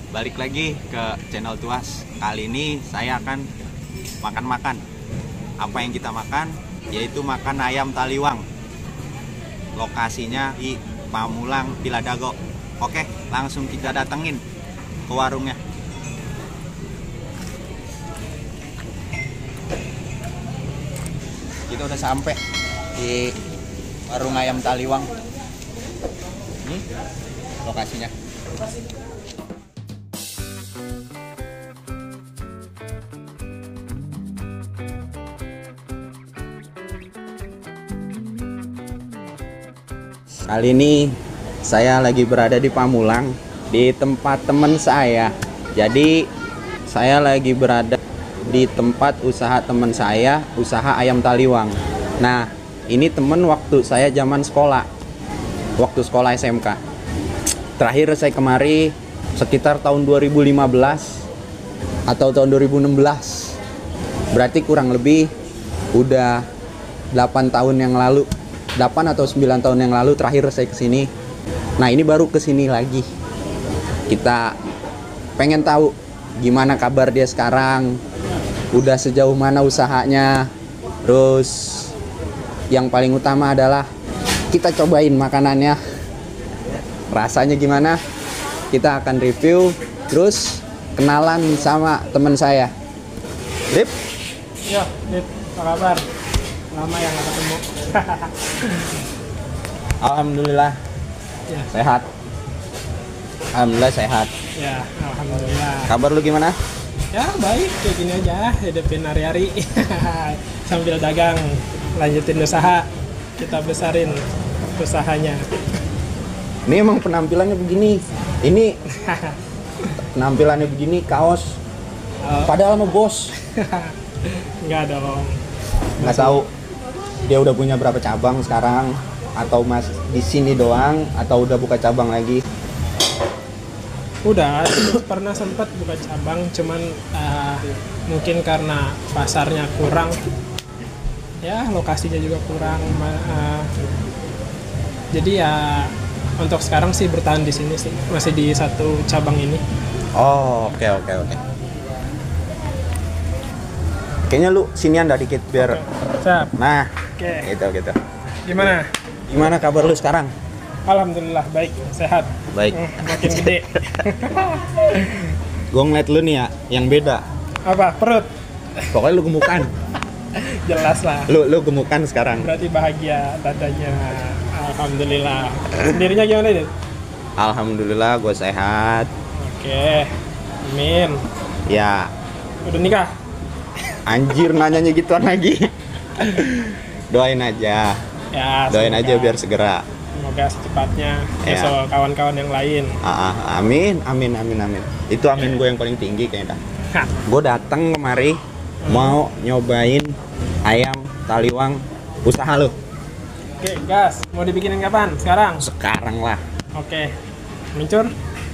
balik lagi ke channel Tuas. Kali ini saya akan makan-makan. Apa yang kita makan? Yaitu makan ayam taliwang. Lokasinya di Pamulang, Piladago. Oke, langsung kita datengin ke warungnya. Kita udah sampai di warung ayam taliwang. Ini lokasinya. Kali ini saya lagi berada di Pamulang, di tempat teman saya. Jadi saya lagi berada di tempat usaha teman saya, usaha ayam taliwang. Nah, ini temen waktu saya zaman sekolah, waktu sekolah SMK. Terakhir saya kemari sekitar tahun 2015 atau tahun 2016. Berarti kurang lebih udah 8 tahun yang lalu. 8 atau 9 tahun yang lalu terakhir saya kesini. Nah, ini baru kesini lagi. Kita pengen tahu gimana kabar dia sekarang, udah sejauh mana usahanya. Terus yang paling utama adalah kita cobain makanannya, rasanya gimana. Kita akan review, terus kenalan sama teman saya. Rip? Ya, Rip, apa kabar? Lama yang gak ketemu. Alhamdulillah Ya. sehat. Alhamdulillah sehat. Ya, alhamdulillah. Kabar lu gimana? Ya, baik, kayak gini aja, hidupin hari-hari. Sambil dagang, lanjutin usaha, kita besarin usahanya. Ini emang penampilannya begini. Ini penampilannya begini, kaos. Padahal sama bos. Enggak dong. Nggak tahu dia udah punya berapa cabang sekarang, atau mas di sini doang, atau udah buka cabang lagi. Udah, pernah sempat buka cabang, cuman mungkin karena pasarnya kurang, ya lokasinya juga kurang. Jadi ya untuk sekarang sih bertahan di sini sih, masih di satu cabang ini. Oh, oke. Kayaknya lu sinian dah dikit biar. Siap. Nah, Oke. gitu. Gimana Kabar lu sekarang? Alhamdulillah baik, sehat. Baik. Makin gede. Gue ngeliat lu nih ya, yang beda. Apa? Perut? Pokoknya lu gemukan. Jelas lah. Lu gemukan sekarang. Berarti bahagia dadanya. Alhamdulillah. Sendirinya gimana, Dit? Alhamdulillah gue sehat. Oke. Amin. Ya, Udah nikah? anjir nanyanya gituan lagi. Doain aja. Ya, Doain semoga- aja biar segera. Semoga secepatnya Ya. nyusul kawan-kawan yang lain. Amin. Itu amin gue yang paling tinggi kayaknya. Hah. Gue datang kemari mau nyobain ayam taliwang usaha lo. Oke, gas. Mau dibikinin kapan? Sekarang? Sekarang lah. Oke. Meluncur?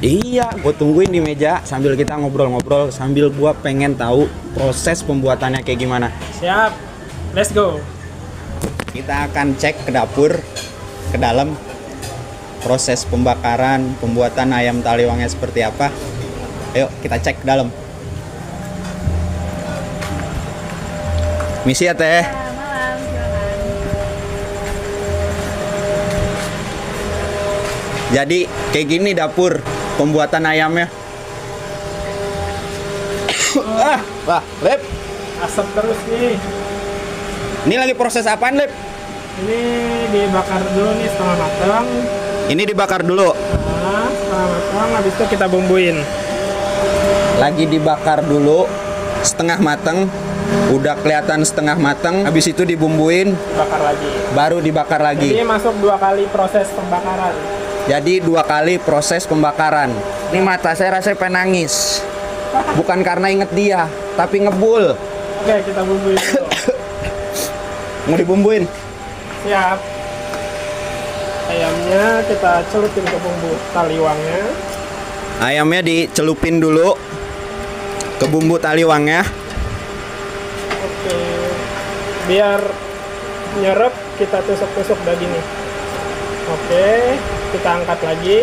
Iya, gue tungguin di meja sambil kita ngobrol-ngobrol, sambil gue pengen tahu proses pembuatannya kayak gimana. Siap. Let's go. Kita akan cek ke dapur, ke dalam, proses pembakaran, pembuatan ayam taliwangnya seperti apa. Ayo kita cek ke dalam. Misi ya teh. Malam, silakan. Jadi kayak gini dapur pembuatan ayamnya. Wah, Lep. Asap terus nih. Ini lagi proses apaan, Lep? Ini dibakar dulu nih setengah matang. Ini dibakar dulu. Nah, setengah matang, habis itu kita bumbuin. Lagi dibakar dulu setengah mateng. Udah kelihatan setengah mateng, habis itu dibumbuin, Bakar lagi. baru dibakar lagi. Jadi masuk 2 kali proses pembakaran. Jadi 2 kali proses pembakaran. Ini mata saya rasanya pengen nangis. Bukan karena inget dia, tapi ngebul. Oke, kita bumbuin dulu. Mau dibumbuin? Siap. Ayamnya kita celupin ke bumbu taliwangnya. Ayamnya dicelupin dulu ke bumbu taliwangnya. Oke. Biar nyerep, kita tusuk-tusuk dagingnya. Oke, kita angkat lagi.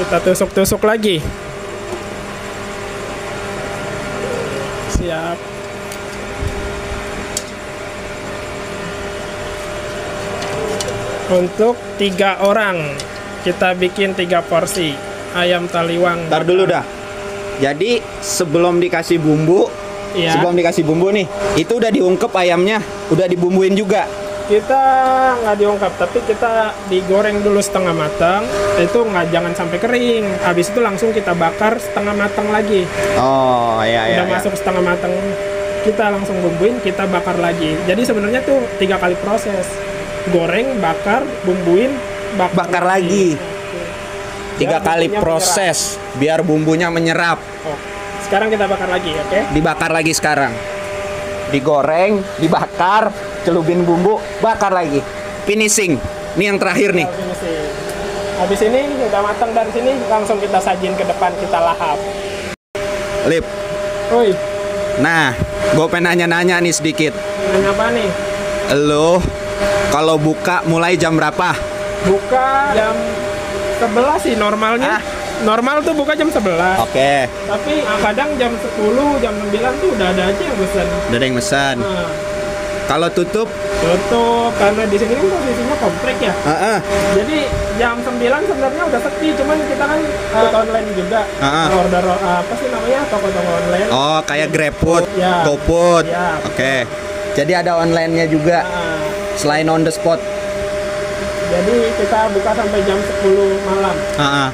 Kita tusuk-tusuk lagi. Siap. Untuk 3 orang, kita bikin 3 porsi ayam taliwang. Ntar dulu dah. Jadi sebelum dikasih bumbu, Iya. sebelum dikasih bumbu nih, itu udah diungkep ayamnya, udah dibumbuin juga. Kita nggak diungkap, tapi kita digoreng dulu setengah matang. Itu nggak, jangan sampai kering. Habis itu langsung kita bakar setengah matang lagi. Oh iya Udah masuk setengah matang, kita langsung bumbuin, kita bakar lagi. Jadi sebenarnya tuh 3 kali proses: goreng, bakar, bumbuin, Bakar lagi. 3 Biar kali bumbunya proses biar bumbunya menyerap. Oh, sekarang kita bakar lagi, oke? Dibakar lagi sekarang. Digoreng, dibakar, celupin bumbu, bakar lagi. Finishing. Ini yang terakhir nih. Habis ini udah matang dari sini, langsung kita sajin ke depan, kita lahap. Lip. Woi, Nah, gue pengen nanya-nanya nih sedikit. nanya apa nih? Lo kalau buka mulai jam berapa? Buka jam 11 sih normalnya. Normal tuh buka jam 11. Oke. Tapi kadang jam 10, jam 9 tuh udah ada aja yang pesan. Udah ada yang pesan. Nah, Kalau tutup, tutup karena di sini kan posisinya komplek ya. Jadi jam 9 sebenarnya udah sepi, cuman kita kan online juga. Order apa sih namanya? Toko-toko online. oh kayak GrabFood, Ya. GoFood. Ya. Oke. Jadi ada online-nya juga Nah, selain on the spot. jadi kita buka sampai jam 10 malam. Nah,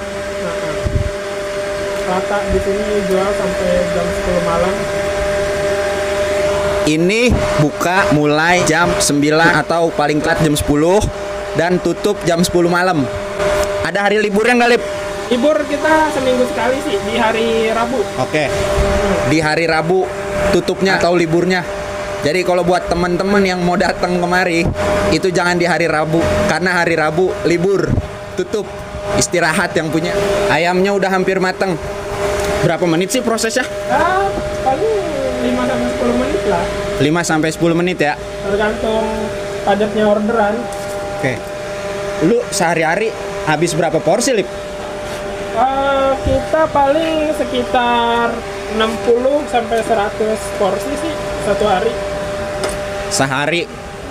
rata di sini jual sampai jam 10 malam. Ini buka mulai jam 9 atau paling telat jam 10 dan tutup jam 10 malam. Ada hari liburnya nggak, Lip? Libur kita seminggu sekali sih, di hari Rabu. Oke. Di hari Rabu tutupnya atau liburnya. Jadi kalau buat teman-teman yang mau datang kemari, itu jangan di hari Rabu karena hari Rabu libur, tutup, istirahat yang punya. Ayamnya udah hampir mateng. Berapa menit sih prosesnya? Ya, paling 5 sampai 10 menit lah. 5 sampai 10 menit ya. Tergantung padatnya orderan. Oke. Lu sehari-hari habis berapa porsi, Lip? Kita paling sekitar 60 sampai 100 porsi sih satu hari. Sehari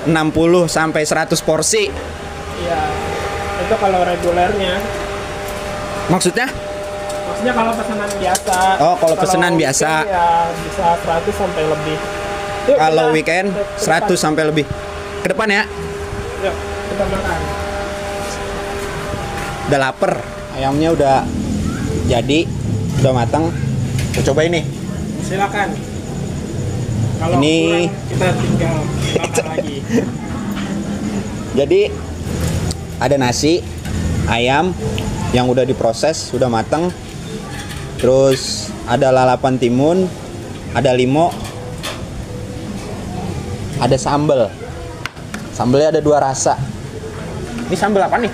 60 sampai 100 porsi. Iya. Itu kalau regulernya. Maksudnya? Maksudnya kalau pesanan biasa. Oh, kalau pesanan biasa. weekend ya bisa 100 sampai lebih. Yuk, Kalau kita weekend ke 100 depan. sampai lebih. Ke depan ya. Yuk, kita makan. Udah lapar. Ayamnya udah jadi, udah matang. Kita cobain nih. Silakan. Kalau Ini- kurang, kita tinggal bakar lagi. Jadi ada nasi, ayam yang udah diproses, sudah matang. Terus ada lalapan timun, ada limo, ada sambal. Sambalnya ada 2 rasa. Ini sambal apa nih?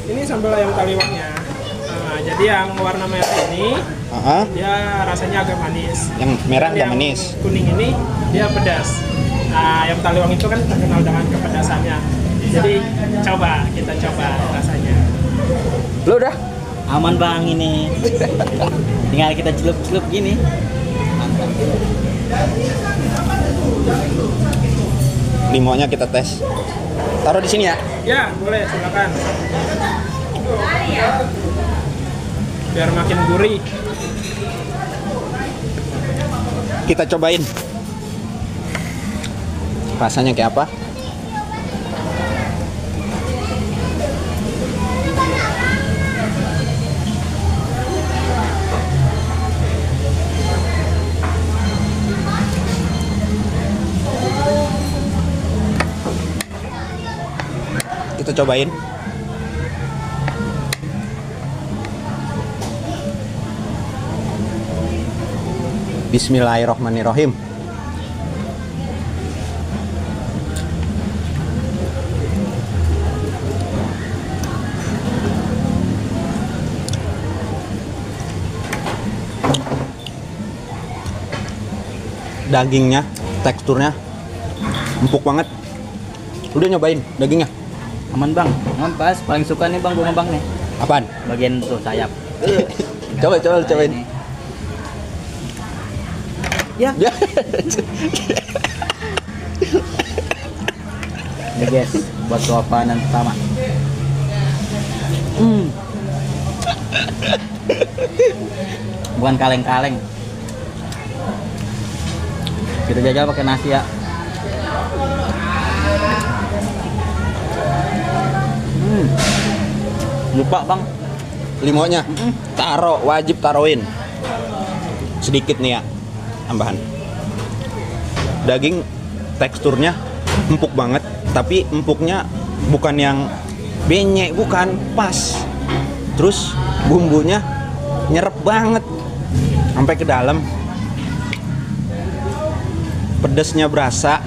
Ini sambal ayam taliwangnya. Nah, jadi yang warna merah ini dia rasanya agak manis. Yang merah Dan agak yang manis. kuning ini dia pedas. Nah, ayam taliwang itu kan terkenal dengan kepedasannya. Jadi kita coba rasanya. Lu udah? Aman bang ini. Tinggal kita celup-celup gini. Limonya kita tes. Taruh di sini ya. Ya, boleh silakan. Biar makin gurih. Kita cobain. Rasanya kayak apa? Kita cobain. Bismillahirrohmanirrohim. Dagingnya, teksturnya empuk banget. Udah nyobain dagingnya? Aman bang. Aman pas. Paling suka nih bang, gua bang nih. Apaan? Bagian tuh sayap. Cobain. Ya. Ini guys, buat suapanan pertama. Bukan kaleng-kaleng. Kita jajal pakai nasi ya. Lupa bang. Limonya, wajib taruhin. Sedikit nih ya, tambahan. Daging teksturnya empuk banget, tapi empuknya bukan yang benyek, bukan, pas. Terus bumbunya nyerep banget sampai ke dalam. Pedesnya berasa,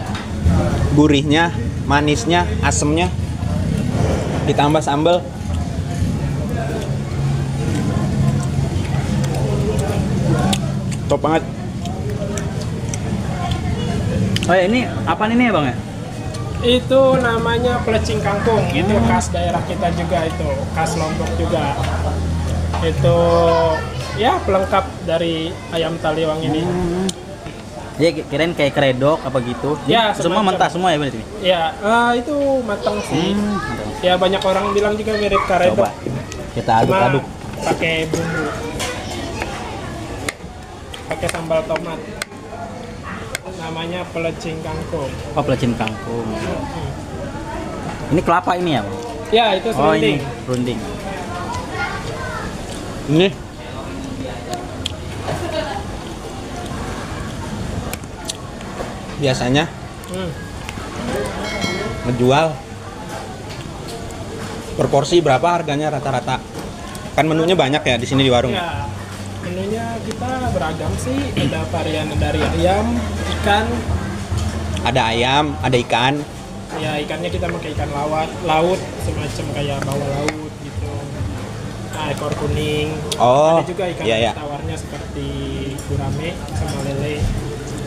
gurihnya, manisnya, asemnya, ditambah sambal. Top banget. Oh ya, ini apa ini ya bang ya? Itu namanya pelecing kangkung. Itu khas daerah kita juga, itu khas Lombok juga. Itu ya pelengkap dari ayam taliwang ini. Ya kirain kayak kredok apa gitu. Ya, semua semacam. mentah semua ya berarti. Ya, itu matang sih. Ya banyak orang bilang juga mirip Coba karedok. kita Cuma aduk-aduk. pakai bumbu. Pakai sambal tomat. Namanya pelecing kangkung. Oh, pelecin kangkung. Ini kelapa ini ya bang? Ya, itu Oh ini serunding. runding. Ini biasanya ngejual per porsi berapa harganya rata-rata? Kan menunya banyak ya di sini di warung. Ya, menunya kita beragam sih. Ada varian dari ayam, ikan. Ada ayam, ada ikan. Ya, ikannya kita pakai ikan laut, semacam kayak bawal laut gitu. Nah, ekor kuning. Oh, Ada juga ikan iya, iya. tawarnya seperti gurame sama lele.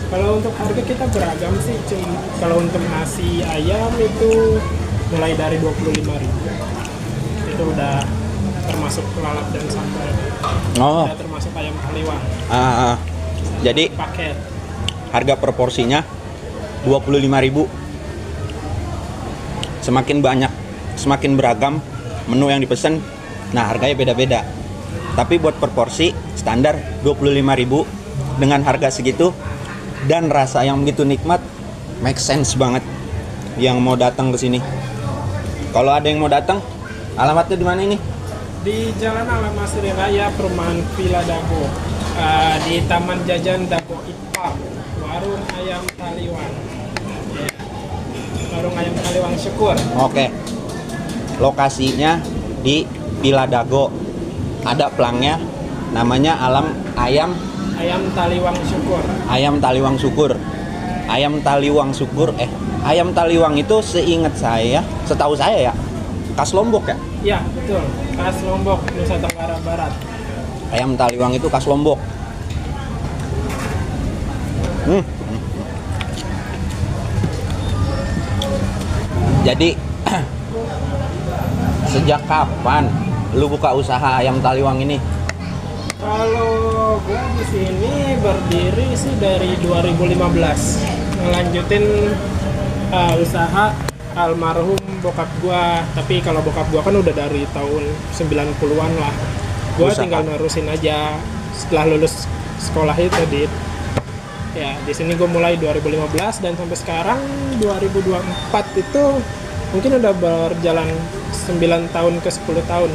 Kalau untuk harga kita beragam sih. Kalau untuk nasi ayam itu mulai dari 25.000. Itu udah termasuk lalap dan sambal. Oh, Udah termasuk ayam taliwang jadi paket. harga per porsinya 25.000. Semakin banyak, semakin beragam menu yang dipesan. Nah, harganya beda-beda. Tapi buat per porsi standar 25.000 dengan harga segitu dan rasa yang begitu nikmat, make sense banget yang mau datang ke sini. Kalau ada yang mau datang, alamatnya di mana ini? Di Jalan Alam Masri Raya, Perumahan Villa Dago, di Taman Jajan Dago Ipa, warung ayam taliwang. Ya. Warung ayam taliwang Syukur. Oke. Lokasinya di Villa Dago. Ada pelangnya, namanya Ayam Taliwang Syukur. Ayam Taliwang Syukur. Ayam Taliwang itu seingat saya, setahu saya ya, khas Lombok ya. Ya, betul. Khas Lombok, Nusa Tenggara Barat. Ayam Taliwang itu khas Lombok. Jadi sejak kapan lu buka usaha ayam taliwang ini? Kalau gue di sini berdiri sih dari 2015, ngelanjutin usaha almarhum bokap gua. Tapi kalau bokap gua kan udah dari tahun 90-an lah. Gua Usaha. tinggal nerusin aja setelah lulus sekolah itu ya di sini gue mulai 2015 dan sampai sekarang 2024 itu mungkin udah berjalan 9 tahun ke 10 tahun.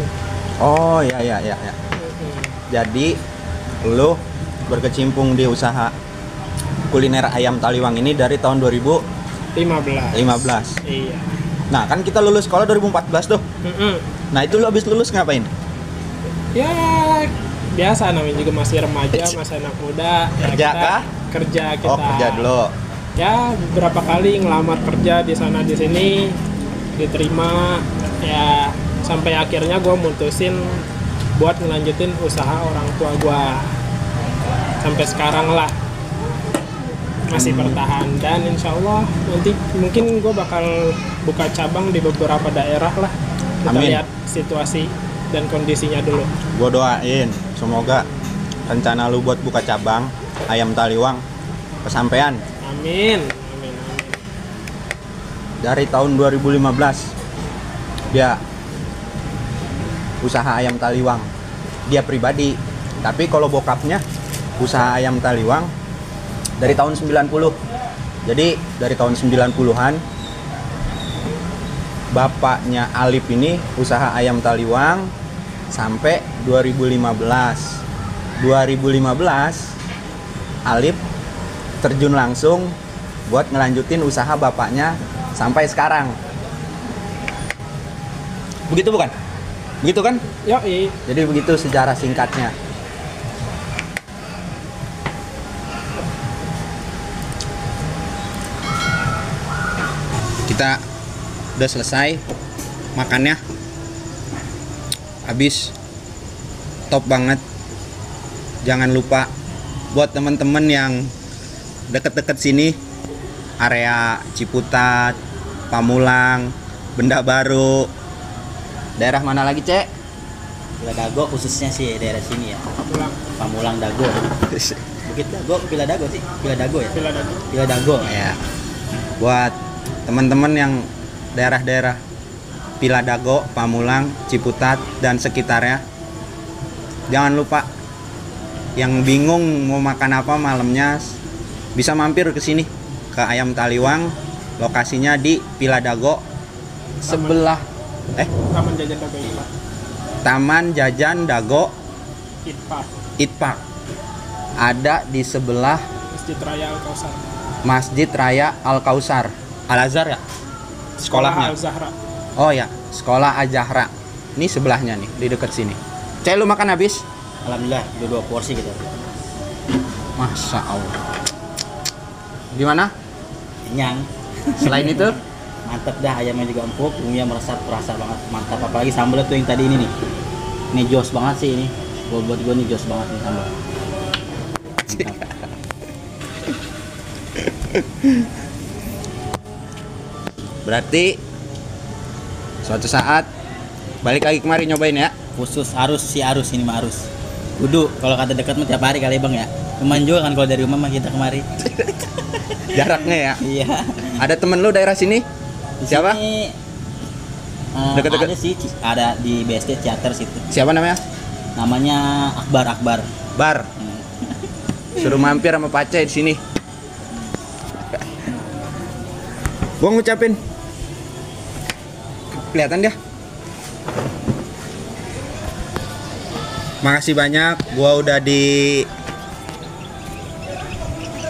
Oh ya. Jadi lu berkecimpung di usaha kuliner ayam taliwang ini dari tahun 2015. 15. Iya. Nah, kan kita lulus sekolah 2014 tuh. Nah, itu lu habis lulus ngapain? Ya biasa, namanya juga masih remaja, masih anak muda. Ya, Kerja kita kah? Kerja kita. Oh, kerja dulu. Ya beberapa kali ngelamar kerja di sana di sini, diterima. Ya sampai akhirnya gue mutusin buat ngelanjutin usaha orang tua gue. Sampai sekarang lah masih bertahan, dan insya Allah nanti mungkin gue bakal buka cabang di beberapa daerah lah. Kita Amin. lihat situasi. dan kondisinya dulu. Gue doain semoga rencana lu buat buka cabang ayam taliwang kesampaian. Amin. Amin. Amin. Dari tahun 2015 dia usaha ayam taliwang, dia pribadi. Tapi kalau bokapnya usaha ayam taliwang dari tahun 90. Jadi dari tahun 90-an bapaknya Alip ini usaha ayam taliwang sampai 2015. 2015 Alip terjun langsung buat ngelanjutin usaha bapaknya sampai sekarang. Begitu bukan? Begitu kan? Yoi. Jadi begitu sejarah singkatnya. Kita udah selesai makannya. Habis top banget. Jangan lupa buat teman-teman yang deket-deket sini, area Ciputat, Pamulang, Benda Baru. Daerah mana lagi, Cek? Pila Dago khususnya sih daerah sini ya. Pulang. Pamulang Dago. Bukit Dago, Pila Dago sih. Pila Dago ya. Pila Dago. Pila Dago. Ya. Buat teman-teman yang daerah-daerah Pila Dago, Pamulang, Ciputat dan sekitarnya, jangan lupa yang bingung mau makan apa malamnya bisa mampir ke sini ke Ayam Taliwang. Lokasinya di Pila Dago sebelah Taman Jajan Dago Itpak. Taman Jajan Dago Itpak. Itpak. Ada di sebelah Masjid Raya Al Kausar. Masjid Raya Al Kausar. Al Azhar ya? Sekolahnya. Al Zahra. Oh ya, Sekolah Azahra. Ini sebelahnya nih, di dekat sini. Cek, lu makan habis? Alhamdulillah, udah 2 porsi gitu. Masya Allah. Gimana? Kenyang. Selain itu? Mantap dah, ayamnya juga empuk, bumbunya meresap, terasa banget, mantap. Apalagi sambalnya tuh yang tadi ini nih. Ini jos banget sih ini. Buat gue nih jos banget nih sambal. Mantap. Berarti suatu saat balik lagi kemari nyobain ya. Khusus harus ini mah harus. Kudu kalau kata dekat mah tiap hari kali Bang ya. Lumayan juga kan kalau dari rumah mah kita kemari. Jaraknya ya. Iya. Ada temen lu daerah sini? Di Siapa? sini, Deket-deket. ada sih, ada di BSD Theater situ. Siapa namanya? Namanya Akbar. Bar. Suruh mampir sama Pace di sini. Gua ngucapin. Kelihatan dia. Makasih banyak, gua udah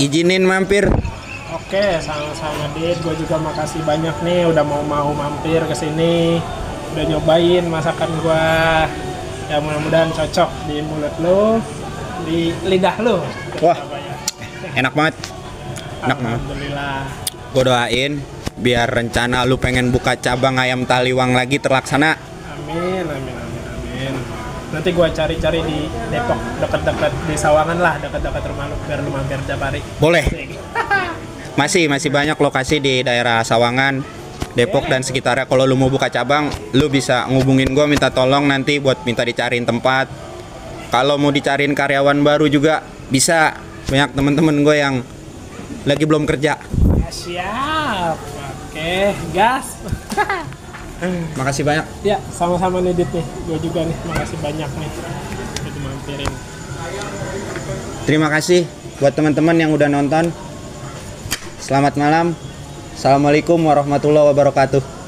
izinin mampir. Oke, sama-sama Dit. Gue juga makasih banyak nih udah mau mampir ke sini. Udah nyobain masakan gua. Ya mudah-mudahan cocok di mulut lo, di lidah lo. Wah, enak banget. Enak banget. Alhamdulillah. Gue doain biar rencana lu pengen buka cabang Ayam Taliwang lagi terlaksana. Amin. Nanti gua cari-cari di Depok, dekat-dekat di Sawangan lah, dekat-dekat rumah lu, biar lu mampir tiap hari. Boleh. Masih banyak lokasi di daerah Sawangan, Depok dan sekitarnya. Kalau lu mau buka cabang, lu bisa ngubungin gue minta tolong nanti buat minta dicariin tempat. Kalau mau dicariin karyawan baru juga bisa. Banyak temen-temen gue yang lagi belum kerja. Ya, siap. Oke, gas. Makasih banyak. Ya, sama-sama nih Dit nih. Gue juga nih, makasih banyak nih udah mampirin. Terima kasih buat teman-teman yang udah nonton. Selamat malam. Assalamualaikum warahmatullahi wabarakatuh.